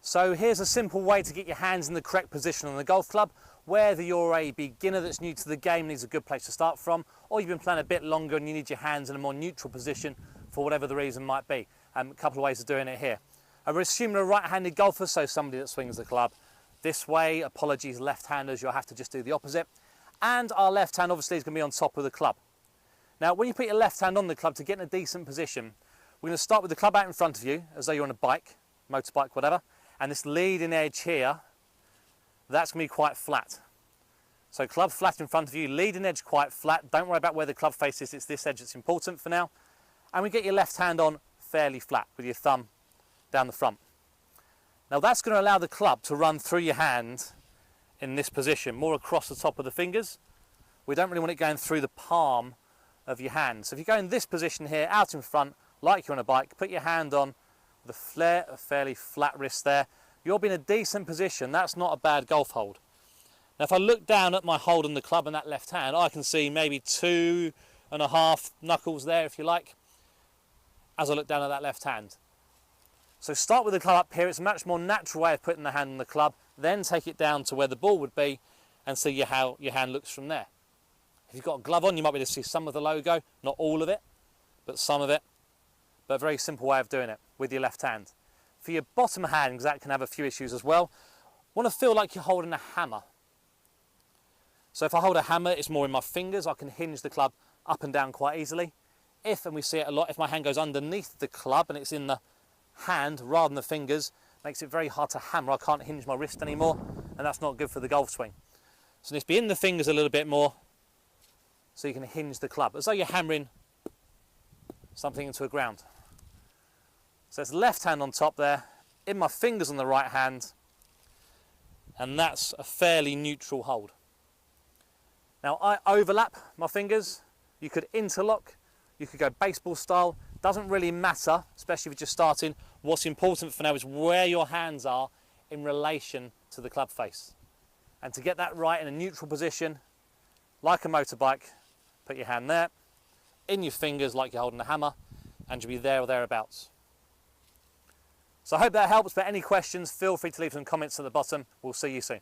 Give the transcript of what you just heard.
So here's a simple way to get your hands in the correct position on the golf club, whether you're a beginner that's new to the game, needs a good place to start from, or you've been playing a bit longer and you need your hands in a more neutral position for whatever the reason might be. A couple of ways of doing it here. We're assuming a right-handed golfer, so somebody that swings the club this way. Apologies, left-handers, you'll have to just do the opposite. And our left hand obviously is going to be on top of the club. Now, when you put your left hand on the club to get in a decent position, we're going to start with the club out in front of you, as though you're on a bike, motorbike, whatever. And this leading edge here, that's going to be quite flat. So club flat in front of you, leading edge quite flat. Don't worry about where the club face is, it's this edge that's important for now. And we get your left hand on fairly flat with your thumb down the front. Now that's going to allow the club to run through your hand in this position, more across the top of the fingers. We don't really want it going through the palm of your hand. So if you go in this position here, out in front, like you're on a bike, put your hand on with a fairly flat wrist there. You'll be in a decent position. That's not a bad golf hold. Now if I look down at my hold on the club in that left hand, I can see maybe 2.5 knuckles there, if you like, as I look down at that left hand. So start with the club up here. It's a much more natural way of putting the hand on the club, then take it down to where the ball would be and see how your hand looks from there. If you've got a glove on, you might be able to see some of the logo, not all of it, but some of it. But a very simple way of doing it with your left hand. For your bottom hand, because that can have a few issues as well, want to feel like you're holding a hammer. So if I hold a hammer, it's more in my fingers. I can hinge the club up and down quite easily. If, and we see it a lot, if my hand goes underneath the club and it's in the hand rather than the fingers, makes it very hard to hammer. I can't hinge my wrist anymore, and that's not good for the golf swing. So it needs to be in the fingers a little bit more, so you can hinge the club, as though you're hammering something into a ground. So it's left hand on top there, in my fingers on the right hand, and that's a fairly neutral hold. Now I overlap my fingers, you could interlock, you could go baseball style, doesn't really matter, especially if you're just starting. What's important for now is where your hands are in relation to the club face. And to get that right in a neutral position, like a motorbike, put your hand there, in your fingers like you're holding a hammer, and you'll be there or thereabouts. So I hope that helps, but any questions, feel free to leave some comments at the bottom. We'll see you soon.